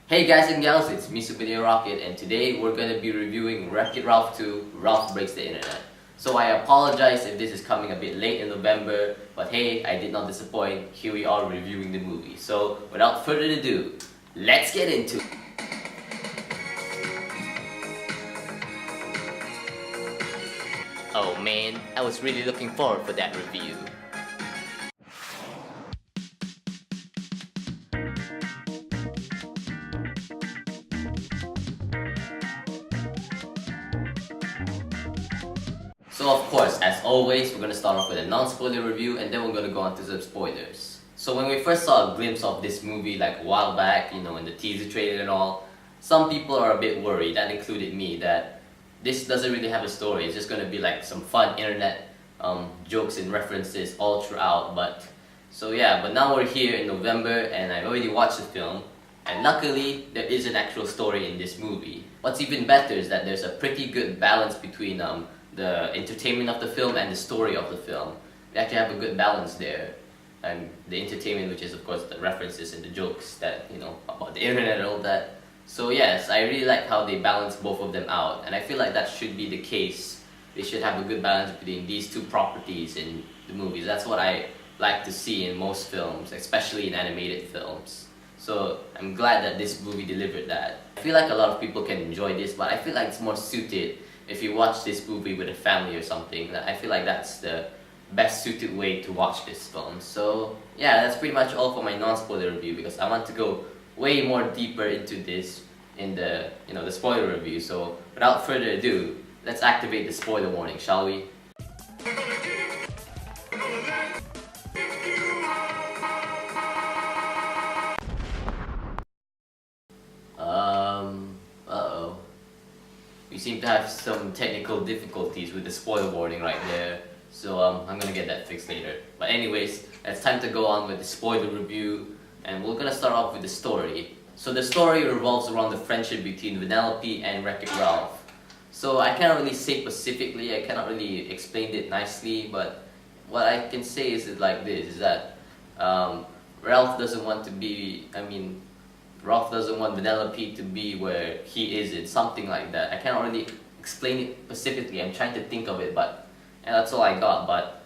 Hey guys and gals, it's me Super Neo Rocket, and today we're gonna be reviewing Wreck-It Ralph 2, Ralph Breaks the Internet. So I apologize if this is coming a bit late in November, but hey, I did not disappoint. Here we are reviewing the movie. So without further ado, let's get into it. Oh man, I was really looking forward for that review. So of course, as always, we're gonna start off with a non-spoiler review and then we're gonna go on to some spoilers. So when we first saw a glimpse of this movie like a while back, in the teaser trailer and all, some people are a bit worried, that included me, that this doesn't really have a story. It's just gonna be like some fun internet jokes and references all throughout. But now we're here in November and I already watched the film. And luckily, there is an actual story in this movie. What's even better is that there's a pretty good balance between the entertainment of the film and the story of the film. We actually have a good balance there. And the entertainment, which is of course the references and the jokes that, about the internet and all that. So yes, I really like how they balance both of them out. And I feel like that should be the case. They should have a good balance between these two properties in the movies. That's what I like to see in most films, especially in animated films. So I'm glad that this movie delivered that. I feel like a lot of people can enjoy this, but I feel like it's more suited if you watch this movie with a family or something. I feel like that's the best suited way to watch this film. So yeah, that's pretty much all for my non-spoiler review, because I want to go way more deeper into this in the spoiler review. So without further ado, let's activate the spoiler warning, shall we? Uh-oh. We seem to have some technical difficulties with the spoiler warning right there. So I'm gonna get that fixed later. But anyways, it's time to go on with the spoiler review. And we're gonna start off with the story. So the story revolves around the friendship between Vanellope and Wreck-It Ralph. So I cannot really say specifically, I cannot really explain it nicely, but what I can say is like this, is that Ralph doesn't want to be, Ralph doesn't want Vanellope to be where he is in, something like that. I cannot really explain it specifically, I'm trying to think of it, and that's all I got. But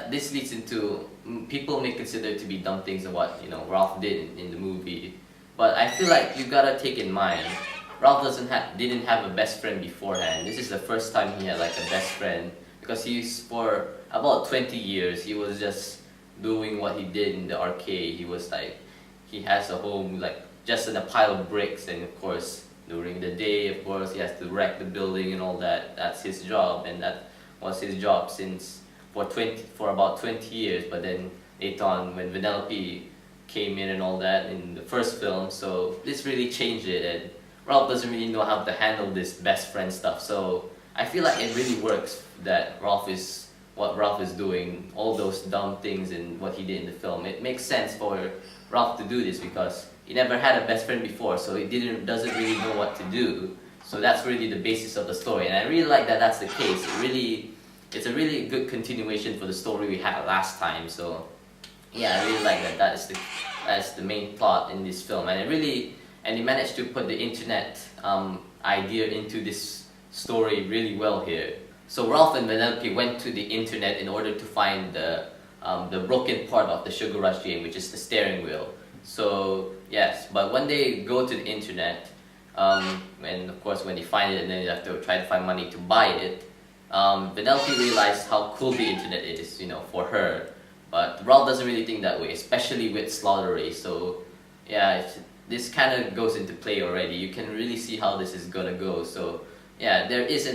this leads into, people may consider it to be dumb things of what Ralph did in the movie. But I feel like you gotta take in mind, Ralph didn't have a best friend beforehand. This is the first time he had like a best friend, because for about 20 years he was just doing what he did in the arcade. He was like, he has a home like just in a pile of bricks, and of course during the day, of course, he has to wreck the building and all that. That's his job, and that was his job for about 20 years. But then later on, when Vanellope came in and all that in the first film, so this really changed it, and Ralph doesn't really know how to handle this best friend stuff. So I feel like it really works that what Ralph is doing, all those dumb things and what he did in the film. It makes sense for Ralph to do this because he never had a best friend before, so he doesn't really know what to do. So that's really the basis of the story, and I really like that that's the case. It's a really good continuation for the story we had last time. So yeah, I really like that. That's the main plot in this film, and they managed to put the internet idea into this story really well here. So Ralph and Vanellope went to the internet in order to find the broken part of the Sugar Rush game, which is the steering wheel. So yes, but when they go to the internet, and of course when they find it, and then they have to try to find money to buy it, Vanellope realized how cool the internet is, for her. But Ralph doesn't really think that way, especially with Slaughter Race. So yeah, this kind of goes into play already. You can really see how this is gonna go. So yeah, there's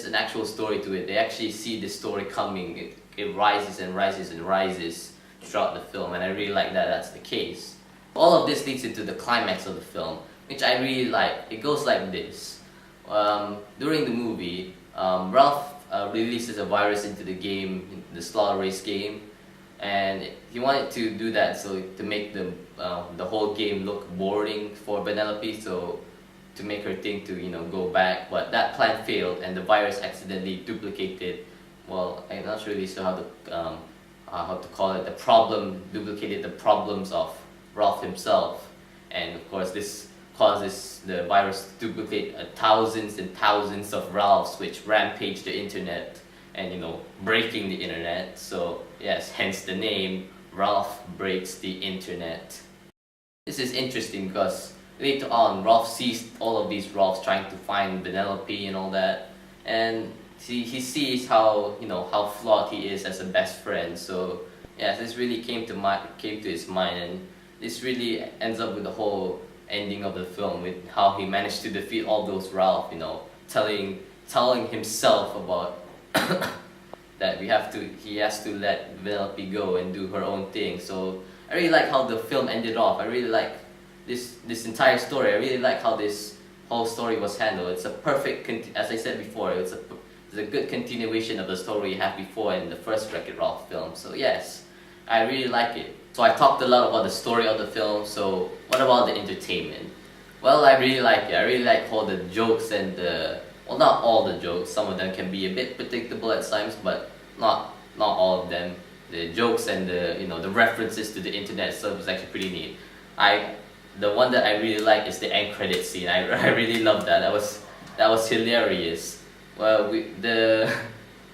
an actual story to it. They actually see this story coming. It rises and rises and rises throughout the film, and I really like that that's the case. All of this leads into the climax of the film, which I really like. It goes like this. During the movie, Ralph releases a virus into the game, the Slaughter Race game, and he wanted to do that so to make the whole game look boring for Vanellope, so to make her think to go back. But that plan failed, and the virus accidentally duplicated. Well, I'm not really sure how to call it. Duplicated the problems of Ralph himself, and of course this causes the virus to duplicate thousands and thousands of Ralphs, which rampage the internet and breaking the internet. So yes, hence the name Ralph Breaks the Internet. This is interesting because later on Ralph sees all of these Ralphs trying to find Vanellope and all that, and he sees how how flawed he is as a best friend. So yes, this really came to his mind, and this really ends up with the whole ending of the film with how he managed to defeat all those Ralph, telling himself about that he has to let Vanellope go and do her own thing. So I really like how the film ended off. I really like this entire story. I really like how this whole story was handled. It's a perfect, as I said before, it's a good continuation of the story you had before in the first Wreck-It Ralph film. So yes, I really like it. So I talked a lot about the story of the film, so what about the entertainment? Well, I really like it. I really like all the jokes and well, not all the jokes. Some of them can be a bit predictable at times, but not all of them. The jokes and the references to the internet itself was actually pretty neat. The one that I really like is the end credit scene. I really love that. That was hilarious. Well,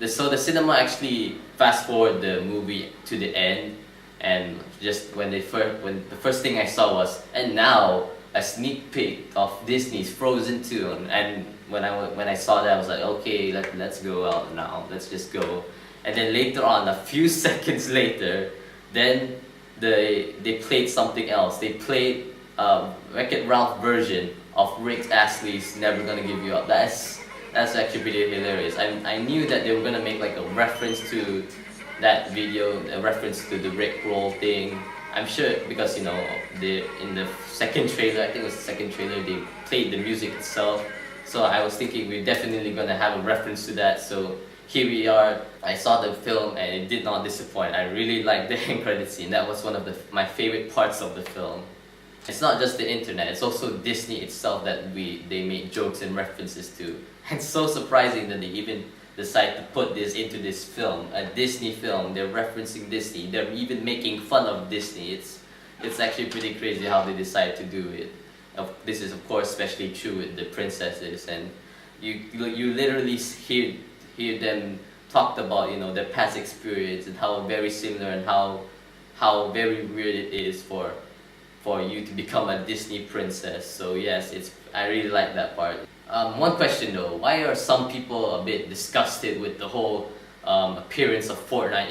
so the cinema actually fast forward the movie to the end, and just when the first thing I saw was, and now a sneak peek of Disney's Frozen 2, and when I saw that I was like, okay, let's go out now, let's just go. And then later on, a few seconds later, then they played something else. They played Wreck-It Ralph version of Rick Astley's Never Gonna Give You Up. That's actually pretty hilarious. I knew that they were gonna make like a reference to that video, a reference to the Rick Roll thing. I'm sure because in the second trailer, I think it was the second trailer, they played the music itself. So I was thinking we're definitely gonna have a reference to that. So here we are. I saw the film and it did not disappoint. I really liked the end credit scene. That was one of my favorite parts of the film. It's not just the internet, it's also Disney itself that they made jokes and references to. It's so surprising that they even decide to put this into this film, a Disney film. They're referencing Disney. They're even making fun of Disney. It's actually pretty crazy how they decide to do it. This is of course especially true with the princesses, and you literally hear them talked about their past experience and how very similar and how very weird it is for you to become a Disney princess. So yes, I really like that part. One question though, why are some people a bit disgusted with the whole appearance of Fortnite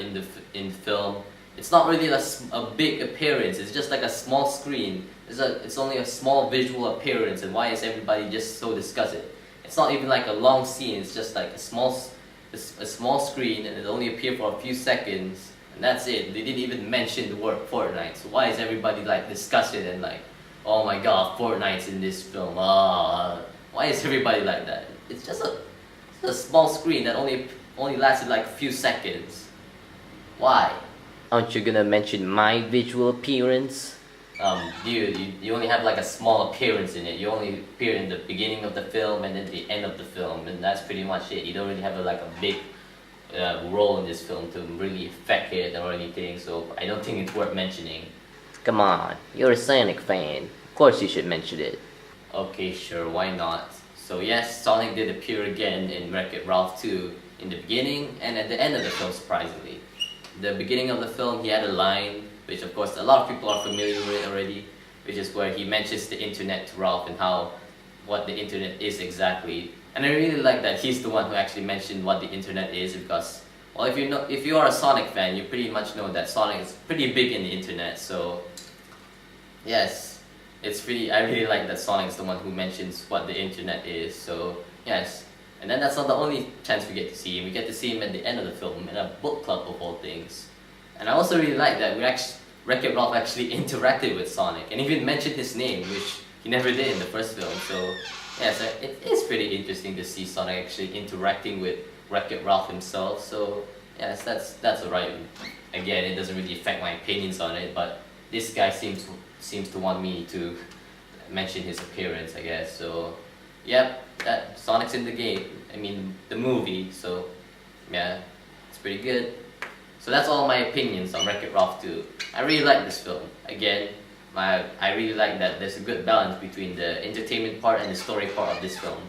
in the film? It's not really a big appearance. It's just like a small screen. It's only a small visual appearance, and why is everybody just so disgusted? It's not even like a long scene. It's just like a small screen, and it only appeared for a few seconds, and that's it. They didn't even mention the word Fortnite. So why is everybody like disgusted and like, oh my god, Fortnite's in this film? Why is everybody like that? It's just a small screen that only lasted like a few seconds. Why? Aren't you gonna mention my visual appearance? Dude, you only have like a small appearance in it. You only appear in the beginning of the film and then the end of the film, and that's pretty much it. You don't really have a big role in this film to really affect it or anything, so I don't think it's worth mentioning. Come on, you're a Sonic fan. Of course you should mention it. Okay, sure, why not? So yes, Sonic did appear again in Wreck-It Ralph 2 in the beginning and at the end of the film, surprisingly. The beginning of the film, he had a line, which of course a lot of people are familiar with already, which is where he mentions the internet to Ralph and what the internet is exactly. And I really like that he's the one who actually mentioned what the internet is, because, well, if you are a Sonic fan, you pretty much know that Sonic is pretty big in the internet. So yes, I really like that Sonic is the one who mentions what the internet is. So yes, and then that's not the only chance we get to see him. We get to see him at the end of the film in a book club of all things. And I also really like that Wreck-It Ralph actually interacted with Sonic and even mentioned his name, which he never did in the first film. So yes, it is pretty interesting to see Sonic actually interacting with Wreck-It Ralph himself. So yes, that's alright. Again, it doesn't really affect my opinions on it, but this guy seems to want me to mention his appearance, I guess. So yep, that Sonic's in the game. I mean the movie. So yeah, it's pretty good. So that's all my opinions on Wreck-It Ralph 2. I really like this film. Again, I really like that there's a good balance between the entertainment part and the story part of this film.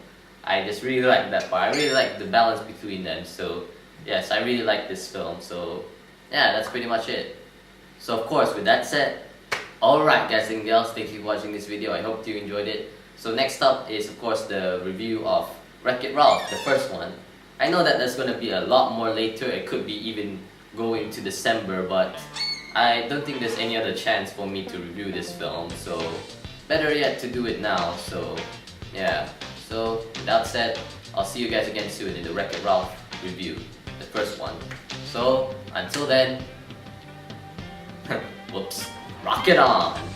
I just really like that part. I really like the balance between them. So yes, I really like this film. So yeah, that's pretty much it. So of course, with that said, alright guys and girls, thank you for watching this video. I hope you enjoyed it. So next up is of course the review of Wreck-It Ralph, the first one. I know that there's gonna be a lot more later. It could be even going to December, but I don't think there's any other chance for me to review this film. So better yet to do it now. So yeah. So with that said, I'll see you guys again soon in the Wreck-It Ralph review, the first one. So until then, whoops, rock it on!